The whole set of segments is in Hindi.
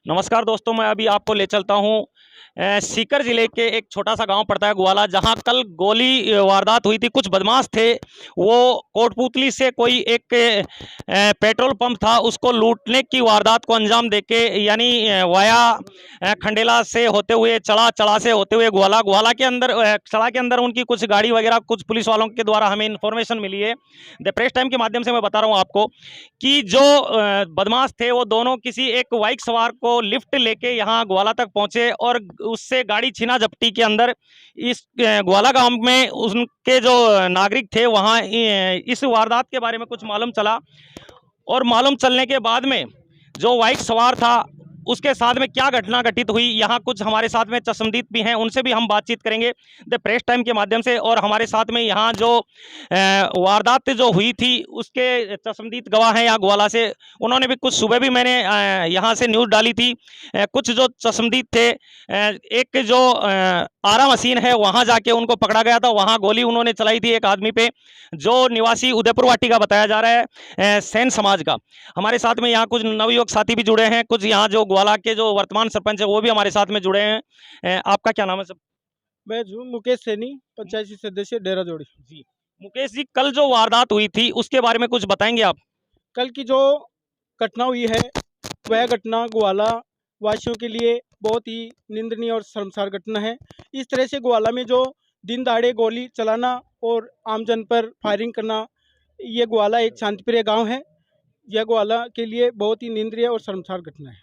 नमस्कार दोस्तों, मैं अभी आपको ले चलता हूँ सीकर जिले के एक छोटा सा गांव पड़ता है ग्वाला, जहां कल गोली वारदात हुई थी। कुछ बदमाश थे, वो कोटपुतली से कोई एक पेट्रोल पंप था, उसको लूटने की वारदात को अंजाम देके, यानी वाया खंडेला से होते हुए चढ़ा से होते हुए ग्वाला के अंदर चढ़ा के अंदर उनकी कुछ गाड़ी वगैरह कुछ पुलिस वालों के द्वारा हमें इन्फॉर्मेशन मिली है। द प्रेस टाइम के माध्यम से मैं बता रहा हूँ आपको कि जो बदमाश थे वो दोनों किसी एक बाइक सवार को लिफ्ट लेके यहाँ ग्वाला तक पहुंचे और उससे गाड़ी छीना झपटी के अंदर इस ग्वाला गांव में उनके जो नागरिक थे वहाँ इस वारदात के बारे में कुछ मालूम चला। और मालूम चलने के बाद में जो बाइक सवार था उसके साथ में क्या घटना घटित हुई, यहाँ कुछ हमारे साथ में चश्मदीद भी हैं, उनसे भी हम बातचीत करेंगे द प्रेस टाइम के माध्यम से। और हमारे साथ में यहाँ जो वारदात जो हुई थी उसके चश्मदीद गवाह हैं यहाँ ग्वाला से, उन्होंने भी कुछ सुबह भी मैंने यहाँ से न्यूज़ डाली थी। कुछ जो चश्मदीद थे, एक जो आरा मशीन है वहाँ जाके उनको पकड़ा गया था, वहाँ गोली उन्होंने चलाई थी एक आदमी पे जो निवासी उदयपुर वाटी का बताया जा रहा है, सेन समाज का। हमारे साथ में यहाँ कुछ नवयुवक साथी भी जुड़े हैं, कुछ यहाँ जो ग्वाला के जो वर्तमान सरपंच है वो भी हमारे साथ में जुड़े हैं। आपका क्या नाम है सर? मैं मुकेश सैनी, पंचायती सदस्य डेरा जोड़ी। जी मुकेश जी, कल जो वारदात हुई थी उसके बारे में कुछ बताएंगे आप? कल की जो घटना हुई है वह घटना ग्वाला वासियों के लिए बहुत ही निंदनीय और शर्मसार घटना है। इस तरह से ग्वाला में जो दिन दहाड़े गोली चलाना और आमजन पर फायरिंग करना, ये ग्वाला एक शांतिप्रिय गांव है। यह ग्वाला के लिए बहुत ही निंदनीय और शर्मसार घटना है।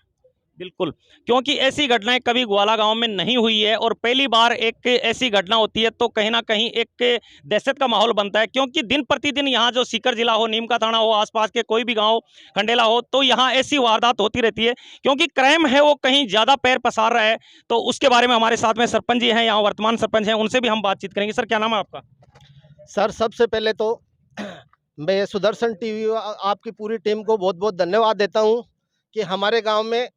बिल्कुल, क्योंकि ऐसी घटनाएं कभी ग्वाला गांव में नहीं हुई है और पहली बार एक ऐसी घटना होती है तो कहीं ना कहीं एक दहशत का माहौल बनता है। क्योंकि दिन प्रतिदिन यहाँ जो सीकर जिला हो, नीम का थाना हो, आसपास के कोई भी गांव खंडेला हो, तो यहाँ ऐसी वारदात होती रहती है क्योंकि क्राइम है वो कहीं ज़्यादा पैर पसार रहा है। तो उसके बारे में हमारे साथ में सरपंच जी हैं, यहाँ वर्तमान सरपंच हैं, उनसे भी हम बातचीत करेंगे। सर, क्या नाम है आपका? सर, सबसे पहले तो मैं सुदर्शन टीवी आपकी पूरी टीम को बहुत बहुत धन्यवाद देता हूं कि हमारे गांव में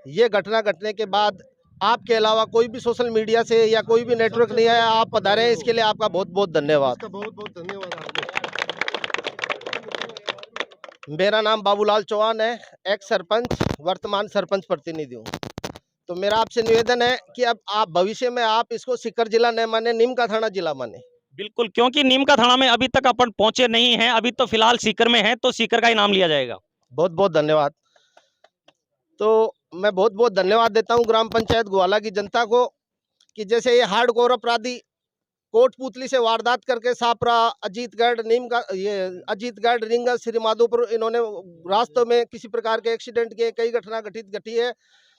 ये घटना घटने के बाद आपके अलावा कोई भी सोशल मीडिया से या कोई भी नेटवर्क नहीं आया, आप पधारे हैं, इसके लिए आपका बहुत बहुत धन्यवाद। बहुत बहुत धन्यवाद आपको। मेरा नाम बाबूलाल चौहान है, एक्स सरपंच, वर्तमान सरपंच प्रतिनिधि हूँ। तो मेरा आपसे निवेदन है कि अब आप भविष्य में आप इसको सीकर जिला न माने, नीम का थाना जिला माने। बिल्कुल, क्योंकि नीम का थाना में अभी तक अपन पहुंचे नहीं हैं, अभी तो फिलहाल सीकर में है, तो सीकर का ही नाम लिया जाएगा। बहुत बहुत धन्यवाद। तो मैं बहुत बहुत धन्यवाद देता हूं ग्राम पंचायत ग्वाला की जनता को कि जैसे ये हार्डकोर अपराधी कोटपुतली से वारदात करके सापरा, अजीतगढ़, नीम का ये अजीतगढ़, रिंगा, श्री माधोपुर, इन्होंने रास्तों में किसी प्रकार के एक्सीडेंट के कई घटना घटी है।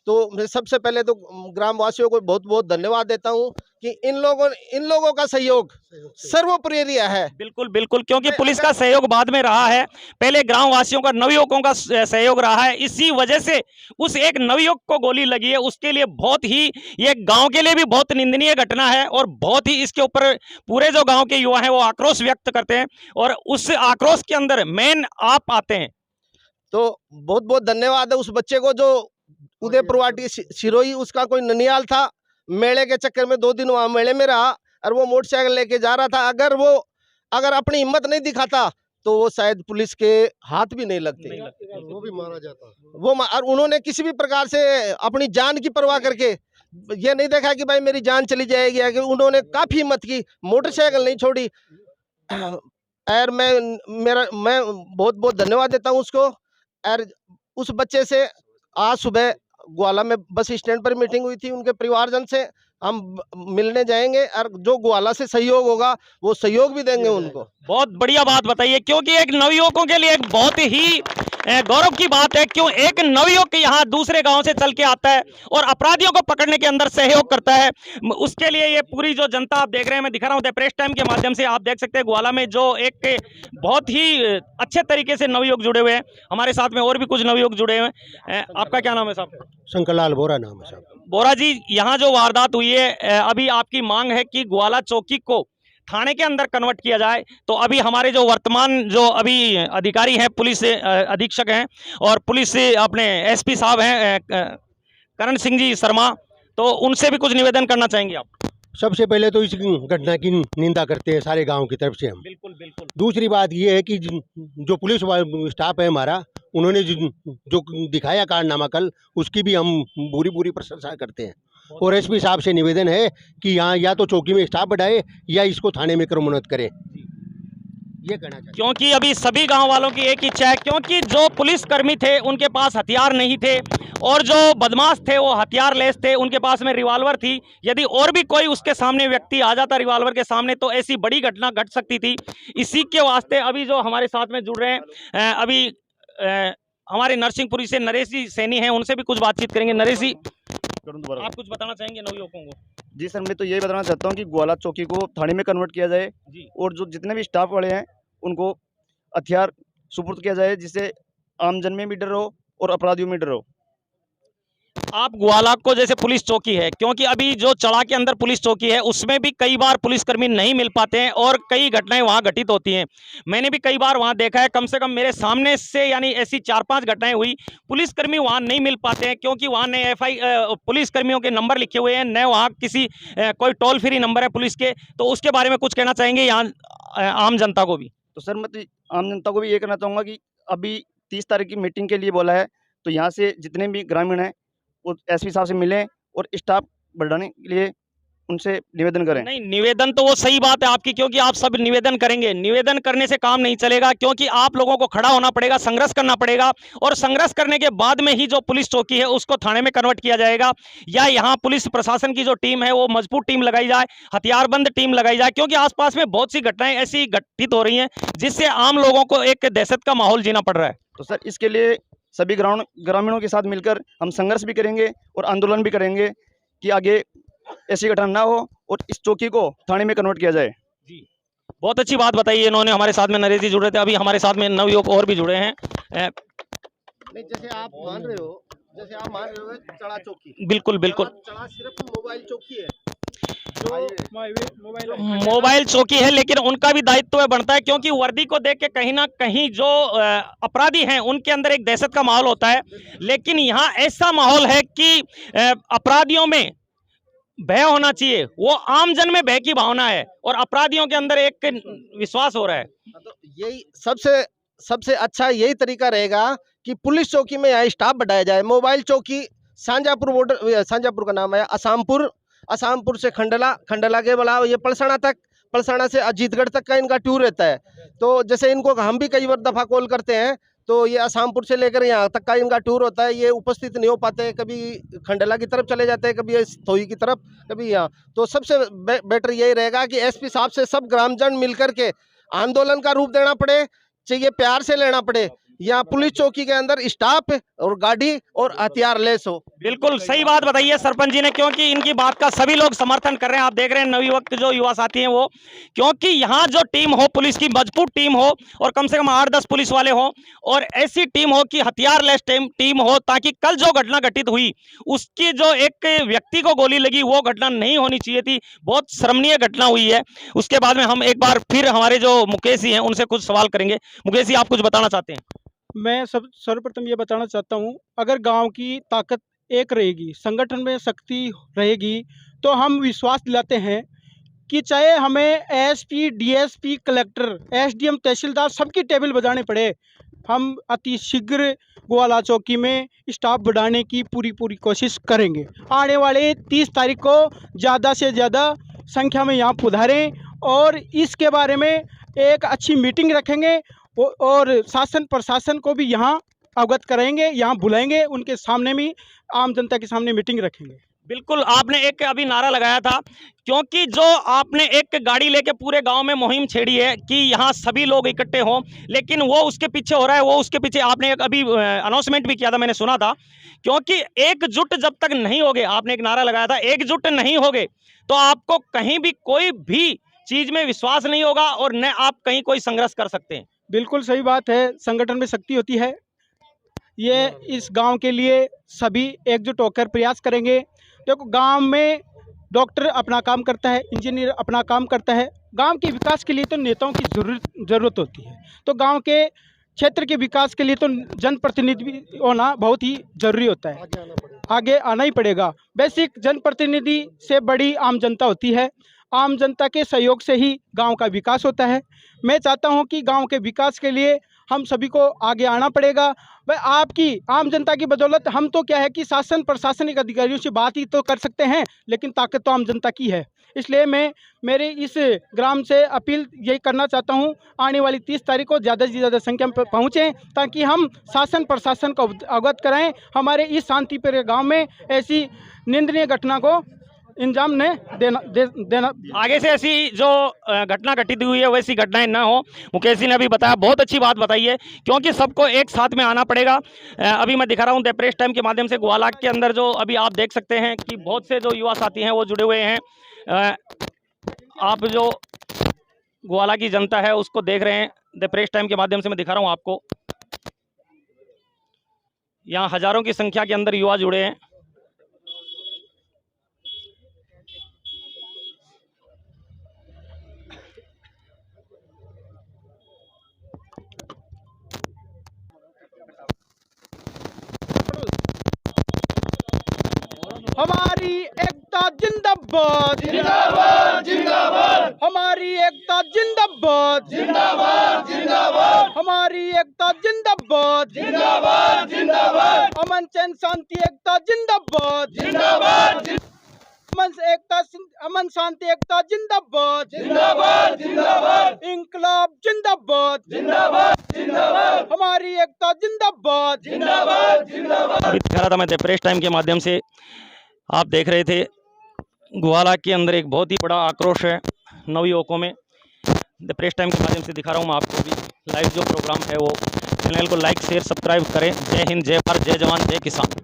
तो मैं सबसे पहले तो ग्रामवासियों को बहुत बहुत धन्यवाद देता हूं कि इन लोगों का सहयोग सर्वप्रिय है। बिल्कुल बिल्कुल, क्योंकि पुलिस का सहयोग बाद में रहा है, पहले ग्रामवासियों का, नवयुवकों का सहयोग रहा है। इसी वजह से उस एक नवयुवक को गोली लगी है, उसके लिए बहुत ही, ये गांव के लिए भी बहुत निंदनीय घटना है और बहुत ही इसके ऊपर पूरे जो गांव के युवा हैं वो आक्रोश व्यक्त करते हैं और उस आक्रोश के अंदर मेन आप आते हैं। तो बहुत बहुत धन्यवाद है उस बच्चे को जो उदयपुर वाटी सिरोही, उसका कोई ननियाल था, मेले के चक्कर में 2 दिन वहां मेले में रहा और वो मोटरसाइकिल लेके जा रहा था। अगर अपनी हिम्मत नहीं दिखाता तो वो शायद पुलिस के हाथ भी नहीं लगते, वो भी मारा जाता। और उन्होंने किसी भी प्रकार से अपनी जान की परवाह करके ये नहीं देखा कि भाई मेरी जान चली जाएगी, उन्होंने काफी हिम्मत की, मोटरसाइकिल नहीं छोड़ी। और मैं बहुत बहुत धन्यवाद देता हूँ उसको। और उस बच्चे से आज सुबह ग्वाला में बस स्टैंड पर मीटिंग हुई थी, उनके परिवारजन से हम मिलने जाएंगे और जो ग्वाला से सहयोग होगा वो सहयोग भी देंगे उनको। बहुत बढ़िया बात बताइए, क्योंकि एक नवयुवकों के लिए एक बहुत ही गौरव की बात है, क्यों एक नवयुवक यहाँ दूसरे गांव से चल के आता है और अपराधियों को पकड़ने के अंदर सहयोग करता है। उसके लिए ये पूरी जो जनता आप देख रहे हैं, मैं दिखा रहा हूँ प्रेस टाइम के माध्यम से, आप देख सकते हैं ग्वाला में जो एक बहुत ही अच्छे तरीके से नवयुवक जुड़े हुए हैं। हमारे साथ में और भी कुछ नवयुवक जुड़े हुए हैं। आपका क्या नाम है साहब? शंकरलाल बोरा नाम है साहब। बोरा जी, यहाँ जो वारदात हुई है, अभी आपकी मांग है कि ग्वाला चौकी को थाने के अंदर कन्वर्ट किया जाए। तो अभी हमारे जो वर्तमान जो अभी अधिकारी हैं, पुलिस अधीक्षक हैं और पुलिस अपने एसपी साहब हैं करण सिंह जी शर्मा, तो उनसे भी कुछ निवेदन करना चाहेंगे आप? सबसे पहले तो इस घटना की निंदा करते हैं सारे गांव की तरफ से हम। बिल्कुल बिल्कुल। दूसरी बात ये है कि जो पुलिस स्टाफ है हमारा, उन्होंने जो दिखाया कारनामा कल, उसकी भी हम पूरी पूरी प्रशंसा करते हैं। और एसपी साहब से निवेदन है कि यहाँ या तो चौकी में स्टाफ बढ़ाए या इसको थाने में क्रमोन्नत करे, ये कहना चाहिए। क्योंकि अभी सभी गांव वालों की एक इच्छा है, क्योंकि जो पुलिसकर्मी थे उनके पास हथियार नहीं थे और जो बदमाश थे वो हथियार लेस थे, उनके पास में रिवॉल्वर थी। यदि और भी कोई उसके सामने व्यक्ति आ जाता रिवॉल्वर के सामने तो ऐसी बड़ी घटना घट सकती थी। इसी के वास्ते अभी जो हमारे साथ में जुड़ रहे हैं अभी हमारे नरसिंहपुरी से नरेश जी सैनी हैं, उनसे भी कुछ बातचीत करेंगे। नरेश जी, आप कुछ बताना चाहेंगे नवयुवकों को? जी सर, मैं तो यही बताना चाहता हूँ कि ग्वाला चौकी को थाने में कन्वर्ट किया जाए जी। और जो जितने भी स्टाफ वाले हैं उनको हथियार सुपुर्द किया जाए, जिससे आमजन में भी डर हो और अपराधियों में डर हो। आप ग्वाला को जैसे पुलिस चौकी है, क्योंकि अभी जो चढ़ा के अंदर पुलिस चौकी है उसमें भी कई बार पुलिसकर्मी नहीं मिल पाते हैं और कई घटनाएं वहां घटित होती हैं। मैंने भी कई बार वहां देखा है, कम से कम मेरे सामने से यानी ऐसी 4-5 घटनाएं हुई, पुलिसकर्मी वहां नहीं मिल पाते हैं क्योंकि वहां नए पुलिसकर्मियों के नंबर लिखे हुए हैं, न वहाँ किसी कोई टोल फ्री नंबर है पुलिस के। तो उसके बारे में कुछ कहना चाहेंगे यहाँ आम जनता को भी? तो सर, मैं तो आम जनता को भी ये कहना चाहूँगा कि अभी 30 तारीख की मीटिंग के लिए बोला है, तो यहाँ से जितने भी ग्रामीण हैं वो एसपी साहब से मिलें और स्टाफ बढ़ाने के लिए उनसे निवेदन करें। नहीं, निवेदन तो वो सही बात है आपकी, क्योंकि आप सब निवेदन करेंगे। निवेदन करने से काम नहीं चलेगा, क्योंकि आप लोगों को खड़ा होना पड़ेगा, संघर्ष करना पड़ेगा और संघर्ष करने के बाद में ही जो पुलिस चौकी है उसको थाने में कन्वर्ट किया जाएगा, या यहाँ पुलिस प्रशासन की जो टीम है वो मजबूत टीम लगाई जाए, हथियारबंद टीम लगाई जाए, क्योंकि आसपास में बहुत सी घटनाएं ऐसी घटित हो रही हैं जिससे आम लोगों को एक दहशत का माहौल जीना पड़ रहा है। तो सर, इसके लिए सभी ग्रामीणों के साथ मिलकर हम संघर्ष भी करेंगे और आंदोलन भी करेंगे कि आगे ऐसी घटना ना हो और इस चौकी को थाने में कन्वर्ट किया जाए। जी, बहुत अच्छी बात बताई इन्होंने। हमारे साथ में नरेश जी जुड़ रहे थे, अभी हमारे साथ में नवयुवक और भी जुड़े हैं। नहीं, जैसे आप मान रहे हो चढ़ा चौकी, बिल्कुल बिल्कुल, चढ़ा सिर्फ मोबाइल चौकी है, मोबाइल चौकी है, लेकिन उनका भी दायित्व बनता है, क्योंकि वर्दी को देख के कहीं ना कहीं जो अपराधी हैं उनके अंदर एक दहशत का माहौल होता है। लेकिन यहाँ ऐसा माहौल है कि अपराधियों में भय होना चाहिए, वो आम जन में भय की भावना है और अपराधियों के अंदर एक विश्वास हो रहा है। तो यही सबसे अच्छा यही तरीका रहेगा कि पुलिस चौकी में यहाँ स्टाफ बढ़ाया जाए। मोबाइल चौकी शाहजहाँपुर बॉर्डर, शाहजहाँपुर का नाम है असामपुर से खंडला के बोला ये पलसाना तक, पलसाना से अजीतगढ़ तक का इनका टूर रहता है। तो जैसे इनको हम भी कई बार दफ़ा कॉल करते हैं, तो ये असामपुर से लेकर यहाँ तक का इनका टूर होता है, ये उपस्थित नहीं हो पाते, कभी खंडला की तरफ चले जाते हैं, कभी थोई की तरफ, कभी यहाँ। तो सबसे बेटर यही रहेगा कि एसपी साहब से सब ग्रामजन मिलकर के आंदोलन का रूप देना पड़े, चाहिए प्यार से लेना पड़े। यहाँ पुलिस चौकी के अंदर स्टाफ और गाड़ी और हथियार लेस हो। बिल्कुल सही बात बताई है सरपंच जी ने, क्योंकि इनकी बात का सभी लोग समर्थन कर रहे हैं। आप देख रहे हैं नवयुवक जो युवा साथी हैं वो, क्योंकि यहाँ जो टीम हो, पुलिस की मजबूत टीम हो और कम से कम 8-10 पुलिस वाले हो और ऐसी टीम हो कि हथियार लेस टीम हो, ताकि कल जो घटना घटित हुई उसकी जो एक व्यक्ति को गोली लगी वो घटना नहीं होनी चाहिए थी। बहुत शर्मनीय घटना हुई है। उसके बाद में हम एक बार फिर हमारे जो मुकेश जी हैं उनसे कुछ सवाल करेंगे। मुकेश जी, आप कुछ बताना चाहते हैं? मैं सर्वप्रथम ये बताना चाहता हूँ, अगर गांव की ताकत एक रहेगी, संगठन में शक्ति रहेगी, तो हम विश्वास दिलाते हैं कि चाहे हमें एसपी, डीएसपी, कलेक्टर, एसडीएम, तहसीलदार सबकी टेबल बजाने पड़े, हम अति शीघ्र ग्वाला चौकी में स्टाफ बढ़ाने की पूरी कोशिश करेंगे। आने वाले 30 तारीख को ज़्यादा से ज़्यादा संख्या में यहाँ पधारें और इसके बारे में एक अच्छी मीटिंग रखेंगे और शासन प्रशासन को भी यहाँ अवगत करेंगे, यहाँ बुलाएंगे, उनके सामने भी आम जनता के सामने मीटिंग रखेंगे। बिल्कुल, आपने एक अभी नारा लगाया था, क्योंकि जो आपने एक गाड़ी लेके पूरे गांव में मुहिम छेड़ी है कि यहाँ सभी लोग इकट्ठे हों, लेकिन वो उसके पीछे हो रहा है, वो उसके पीछे आपने एक अभी अनाउंसमेंट भी किया था, मैंने सुना था, क्योंकि एकजुट जब तक नहीं होगे, आपने एक नारा लगाया था, एकजुट नहीं होगे तो आपको कहीं भी कोई भी चीज़ में विश्वास नहीं होगा और न आप कहीं कोई संघर्ष कर सकते हैं। बिल्कुल सही बात है, संगठन में शक्ति होती है। ये इस गांव के लिए सभी एकजुट होकर प्रयास करेंगे। देखो, गांव में डॉक्टर अपना काम करता है, इंजीनियर अपना काम करता है, गांव के विकास के लिए तो नेताओं की ज़रूरत होती है। तो गांव के क्षेत्र के विकास के लिए तो जनप्रतिनिधि होना बहुत ही ज़रूरी होता है, आगे आना ही पड़ेगा। बेसिक जनप्रतिनिधि से बड़ी आम जनता होती है, आम जनता के सहयोग से ही गांव का विकास होता है। मैं चाहता हूं कि गांव के विकास के लिए हम सभी को आगे आना पड़ेगा। वह आपकी आम जनता की बदौलत हम तो क्या है कि शासन प्रशासनिक अधिकारियों से बात ही तो कर सकते हैं, लेकिन ताकत तो आम जनता की है। इसलिए मैं मेरे इस ग्राम से अपील यही करना चाहता हूं, आने वाली 30 तारीख को ज़्यादा से ज़्यादा संख्या में पहुँचें, ताकि हम शासन प्रशासन को अवगत कराएं हमारे इस शांतिप्रिय गांव में ऐसी निंदनीय घटना को इंजाम ने देना। आगे से ऐसी जो घटना घटित हुई है वैसी घटनाएं ना हो। मुकेश जी ने अभी बताया, बहुत अच्छी बात बताई है, क्योंकि सबको एक साथ में आना पड़ेगा। अभी मैं दिखा रहा हूँ द प्रेस टाइम के माध्यम से ग्वाला के अंदर जो अभी आप देख सकते हैं कि बहुत से जो युवा साथी हैं वो जुड़े हुए हैं। आप जो ग्वाला की जनता है उसको देख रहे हैं द प्रेस टाइम के माध्यम से मैं दिखा रहा हूँ आपको। यहाँ हजारों की संख्या के अंदर युवा जुड़े हैं। हमारी एकता जिंदाबाद जिंदाबाद जिंदाबाद, हमारी एकता जिंदाबाद जिंदाबाद जिंदाबाद, हमारी एकता जिंदाबाद जिंदाबाद जिंदाबाद, अमन चैन शांति एकता जिंदाबाद जिंदाबाद, अमन शांति एकता जिंदाबाद जिंदाबाद जिंदाबाद, इंकलाब जिंदाबाद जिंदाबाद जिंदाबाद, हमारी एकता जिंदाबाद जिंदाबाद जिंदाबाद। अभी दिखा रहा था मैं द प्रेस टाइम के माध्यम से, आप देख रहे थे ग्वाला के अंदर एक बहुत ही बड़ा आक्रोश है नवयुवकों में। द प्रेस टाइम के माध्यम से दिखा रहा हूँ मैं आपको भी लाइव जो प्रोग्राम है वो। चैनल को लाइक शेयर सब्सक्राइब करें। जय हिंद, जय भारत, जय जवान, जय किसान।